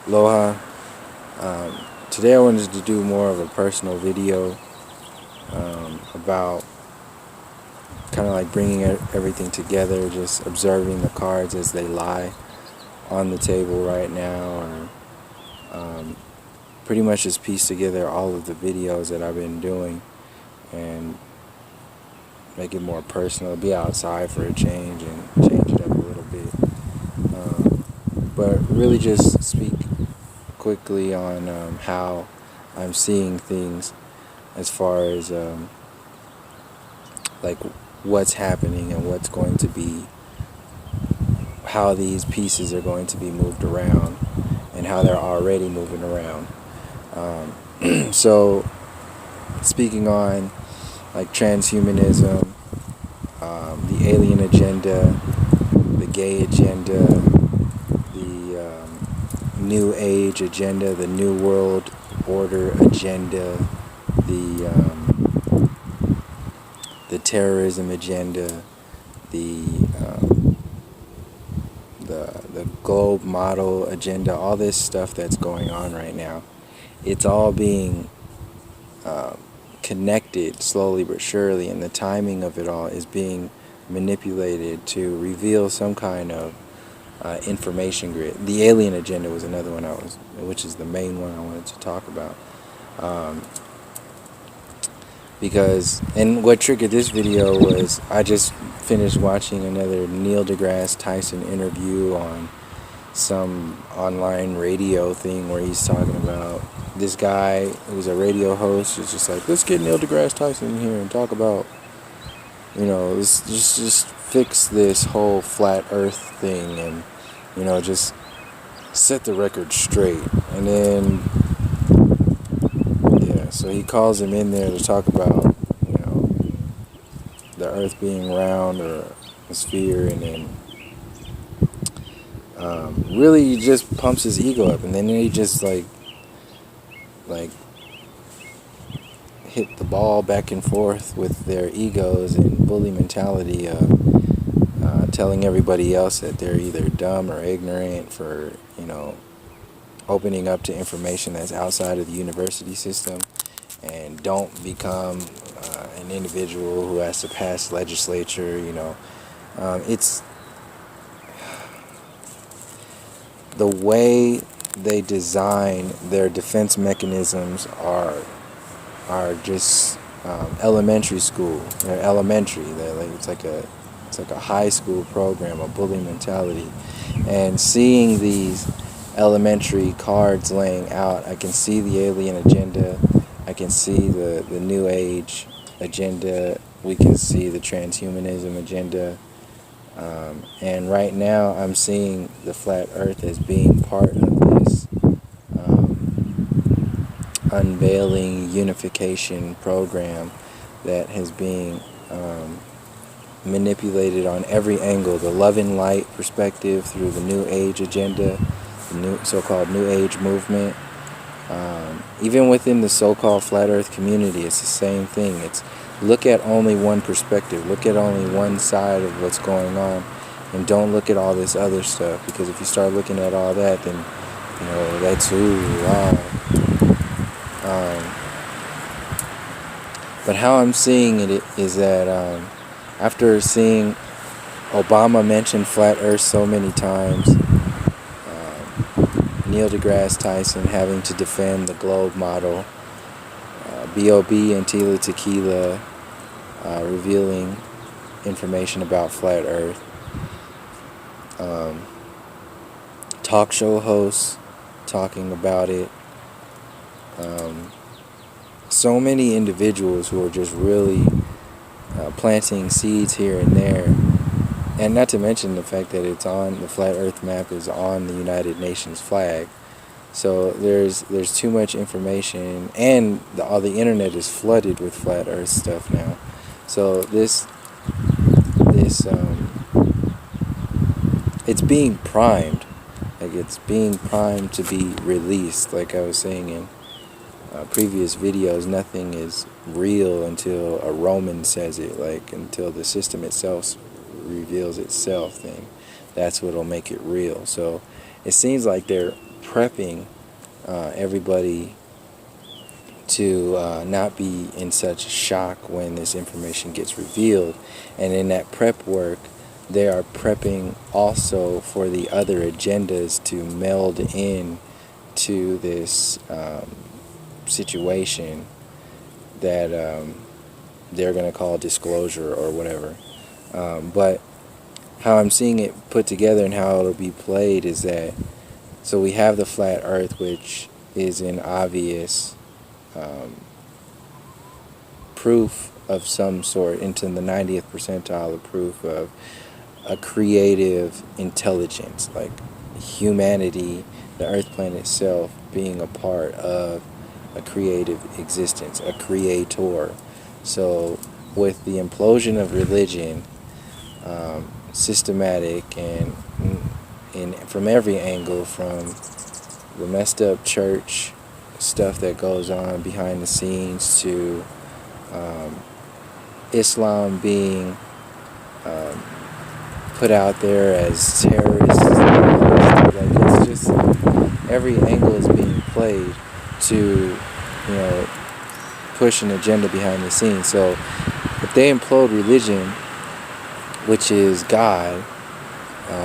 Aloha. Today I wanted to do more of a personal video about kind of like bringing everything together, just observing the cards as they lie on the table right now, or pretty much just piece together all of the videos that I've been doing and make it more personal, be outside for a change and change it up a little bit. But really just speak quickly on how I'm seeing things as far as like what's happening and what's going to be, how these pieces are going to be moved around and how they're already moving around. So speaking on like transhumanism, the alien agenda, the gay agenda, the new age agenda, the new world order agenda, the terrorism agenda, the globe model agenda, all this stuff that's going on right now, it's all being connected slowly but surely, and the timing of it all is being manipulated to reveal some kind of information grid. The alien agenda was another one which is the main one I wanted to talk about. Because, and what triggered this video was I just finished watching another Neil deGrasse Tyson interview on some online radio thing where he's talking about this guy who's a radio host is just like, let's get Neil deGrasse Tyson in here and talk about, let's just fix this whole flat earth thing and, just set the record straight. And then, so he calls him in there to talk about, the earth being round or a sphere, and then really he just pumps his ego up, and then he just like hit the ball back and forth with their egos and bully mentality of telling everybody else that they're either dumb or ignorant for opening up to information that's outside of the university system, and don't become an individual who has to pass legislature. It's the way they design their defense mechanisms are just elementary school. They're elementary. They're like it's like a high school program, a bully mentality. And seeing these elementary cards laying out, I can see the alien agenda. I can see the new age agenda. We can see the transhumanism agenda. And right now I'm seeing the flat earth as being part of this unveiling unification program that has been manipulated on every angle. The love and light perspective through the new age agenda, the new so-called new age movement. Even within the so-called flat earth community, it's the same thing. It's look at only one perspective, look at only one side of what's going on, and don't look at all this other stuff, because if you start looking at all that, then that's who you are. But how I'm seeing it is that after seeing Obama mention flat earth so many times, Neil deGrasse Tyson having to defend the globe model, B.O.B. and Tila Tequila revealing information about flat earth, talk show hosts talking about it, so many individuals who are just really planting seeds here and there. And not to mention the fact that it's on the flat earth map, is on the United Nations flag. So there's too much information, and all the internet is flooded with flat earth stuff now. So this it's being primed, like it's being primed to be released. Like I was saying in previous videos, nothing is real until a Roman says it, like until the system itself reveals itself, then that's what'll make it real. So it seems like they're prepping everybody to not be in such shock when this information gets revealed. And in that prep work, they are prepping also for the other agendas to meld in to this situation that they're going to call disclosure or whatever. But how I'm seeing it put together and how it'll be played is that, so we have the flat earth, which is an obvious proof of some sort, into the 90th percentile of proof of a creative intelligence, like humanity, the earth planet itself being a part of a creative existence, a creator. So with the implosion of religion, systematic and from every angle, from the messed up church stuff that goes on behind the scenes to Islam being put out there as terrorists, like it's just every angle is being played to, push an agenda behind the scenes. So if they implode religion, which is God,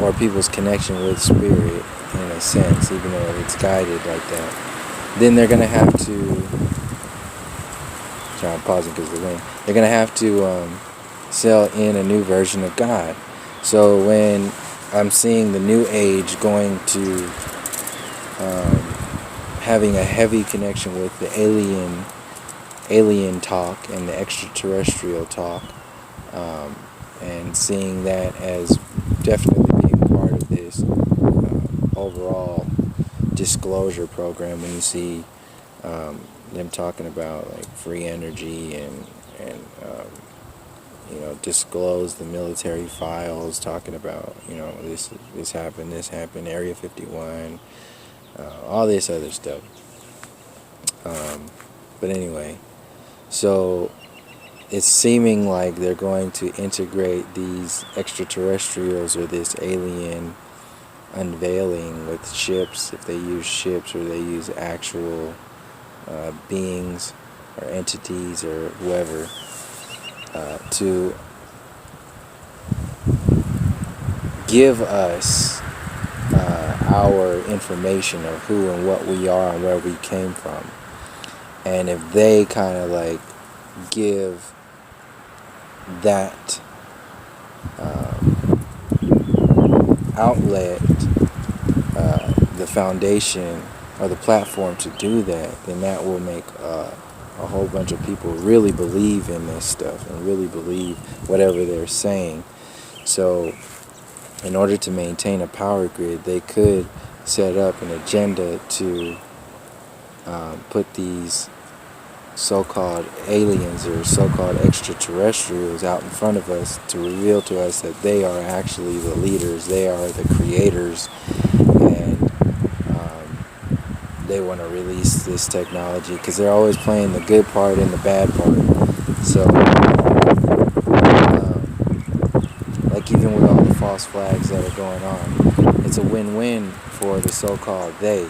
or people's connection with spirit in a sense, even though it's guided like that, then they're going to have to, sorry, I'm pausing because of the wind, they're going to have to sell in a new version of God. So when I'm seeing the new age going to having a heavy connection with the alien talk and the extraterrestrial talk, and seeing that as definitely being part of this overall disclosure program, when you see them talking about like free energy and disclose the military files, talking about this happened, Area 51, all this other stuff. But anyway, so it's seeming like they're going to integrate these extraterrestrials or this alien unveiling with ships, if they use ships or they use actual beings or entities or whoever, to give us our information of who and what we are and where we came from. And if they kind of like give that outlet, the foundation or the platform to do that, then that will make a whole bunch of people really believe in this stuff and really believe whatever they're saying. So in order to maintain a power grid, they could set up an agenda to put these so-called aliens or so-called extraterrestrials out in front of us to reveal to us that they are actually the leaders, they are the creators, and they want to release this technology because they're always playing the good part and the bad part. So like even with all the false flags that are going on, it's a win-win for the so-called they.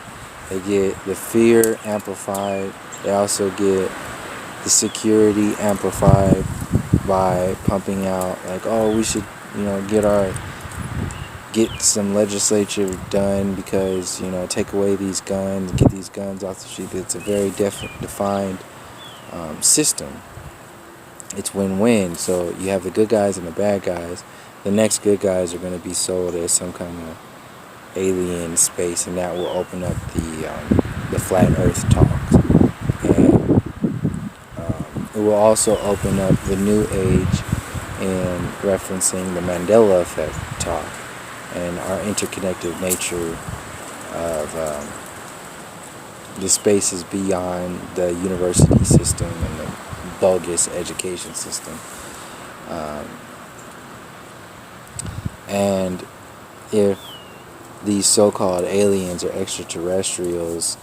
They get the fear amplified. They also get the security amplified by pumping out like, oh, we should, get some legislature done because, take away these guns, get these guns off the street. It's a very defined system. It's win-win. So you have the good guys and the bad guys. The next good guys are going to be sold as some kind of alien space, and that will open up the flat earth talks. And it will also open up the new age in referencing the Mandela effect talk and our interconnected nature of the spaces beyond the university system and the bogus education system. And if these so-called aliens or extraterrestrials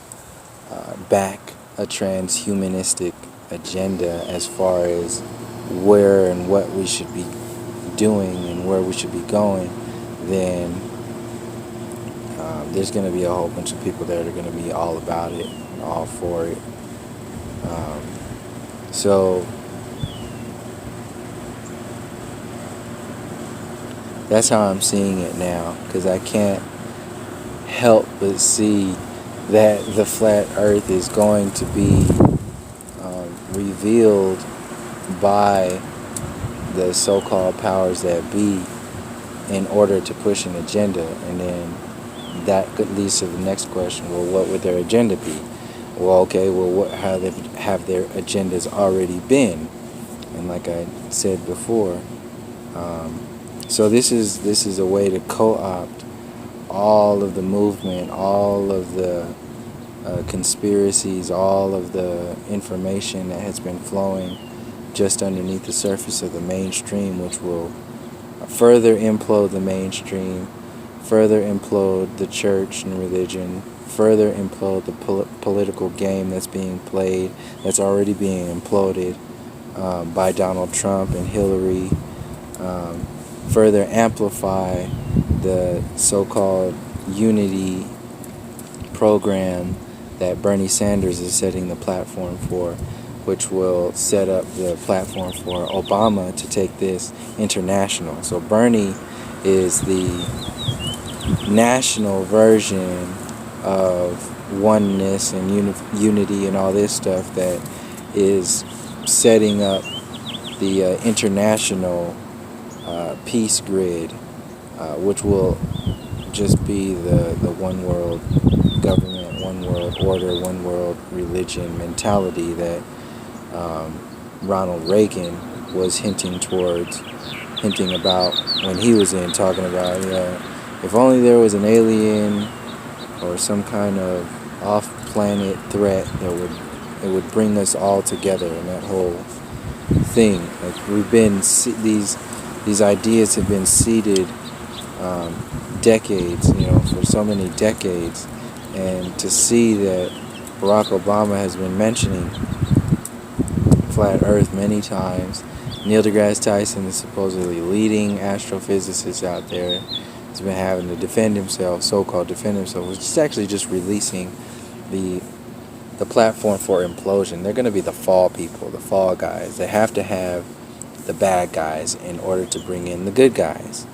back a transhumanistic agenda as far as where and what we should be doing and where we should be going, then there's going to be a whole bunch of people that are going to be all about it, all for it. So that's how I'm seeing it now, because I can't help but see that the flat earth is going to be revealed by the so-called powers that be in order to push an agenda. And then that leads to the next question: well, what would their agenda be? Well, okay, well, how have their agendas already been? And like I said before, so this is a way to co-opt all of the movement, all of the conspiracies, all of the information that has been flowing just underneath the surface of the mainstream, which will further implode the mainstream, further implode the church and religion, further implode the political game that's being played, that's already being imploded by Donald Trump and Hillary, further amplify the so-called unity program that Bernie Sanders is setting the platform for, which will set up the platform for Obama to take this international. So Bernie is the national version of oneness and unity and all this stuff that is setting up the international peace grid, which will just be the one world government, one world order, one world religion mentality that Ronald Reagan was hinting about when he was talking about, if only there was an alien or some kind of off-planet threat that would bring us all together, and that whole thing. Like these ideas have been seeded decades, for so many decades, and to see that Barack Obama has been mentioning flat Earth many times. Neil deGrasse Tyson is supposedly leading astrophysicist out there. He's been having to defend himself, so-called defend himself, which is actually just releasing the platform for implosion. They're going to be the fall people, the fall guys. They have to have the bad guys in order to bring in the good guys.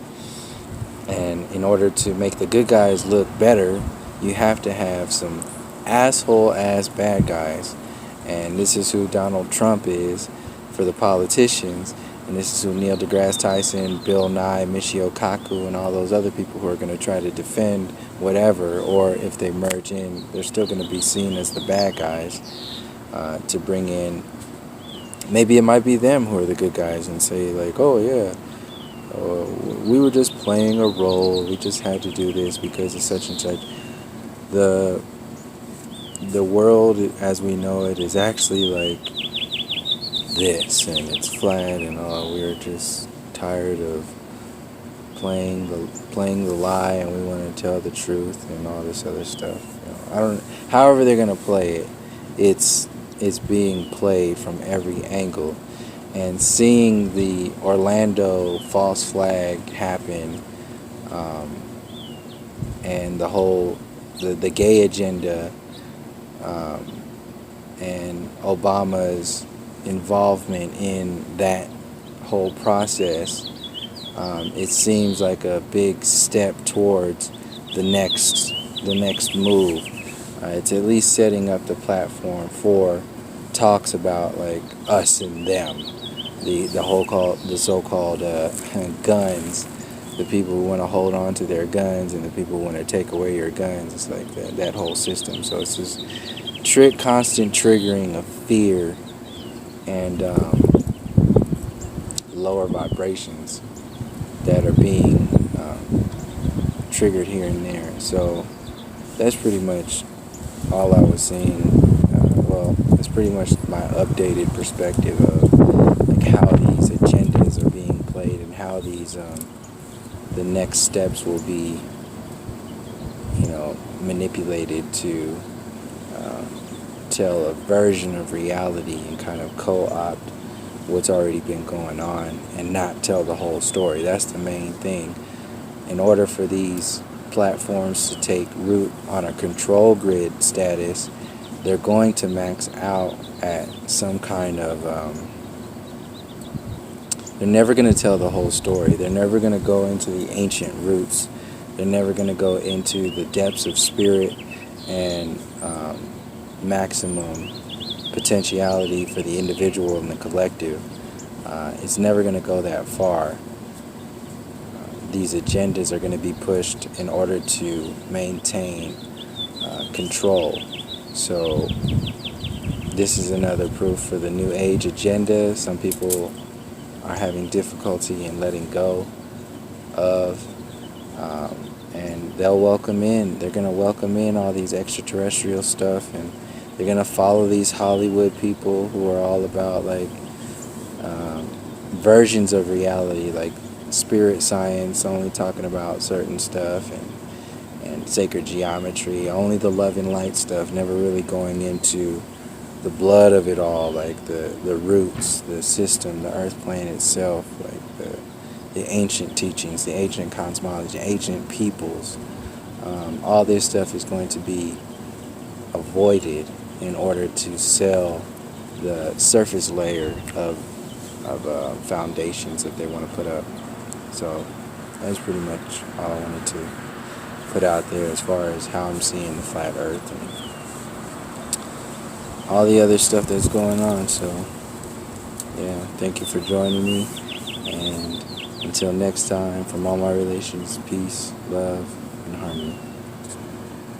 And in order to make the good guys look better, you have to have some asshole-ass bad guys. And this is who Donald Trump is for the politicians. And this is who Neil deGrasse Tyson, Bill Nye, Michio Kaku, and all those other people who are going to try to defend whatever, or if they merge in, they're still going to be seen as the bad guys to bring in. Maybe it might be them who are the good guys and say, like, oh yeah, we were just playing a role, we just had to do this because of such and such. The world as we know it is actually like this, and it's flat, and we're just tired of playing the lie, and we want to tell the truth and all this other stuff. However they're gonna play it, it's being played from every angle. And seeing the Orlando false flag happen, and the whole the gay agenda, and Obama's involvement in that whole process, it seems like a big step towards the next move. It's at least setting up the platform for talks about like us and them, the so-called guns, the people who want to hold on to their guns and the people who want to take away your guns. It's like that whole system. So it's just constant triggering of fear and lower vibrations that are being triggered here and there. So that's pretty much all I was seeing. That's pretty much my updated perspective of like how these agendas are being played and how these the next steps will be, manipulated to tell a version of reality and kind of co-opt what's already been going on and not tell the whole story. That's the main thing. In order for these platforms to take root on a control grid status, they're going to max out at some kind of they're never going to tell the whole story. They're never going to go into the ancient roots. They're never going to go into the depths of spirit and maximum potentiality for the individual and the collective. It's never going to go that far. These agendas are going to be pushed in order to maintain control. So this is another proof for the New Age agenda. Some people are having difficulty in letting go of, and they'll welcome in. They're going to welcome in all these extraterrestrial stuff, and they're going to follow these Hollywood people who are all about like versions of reality, like spirit science, only talking about certain stuff, and sacred geometry, only the love and light stuff, never really going into the blood of it all, like the roots, the system, the earth plane itself, like the ancient teachings, the ancient cosmology, ancient peoples. All this stuff is going to be avoided in order to sell the surface layer of foundations that they want to put up. So that's pretty much all I wanted to put out there as far as how I'm seeing the flat earth and all the other stuff that's going on. So yeah, thank you for joining me, and until next time, from all my relations, peace, love, and harmony.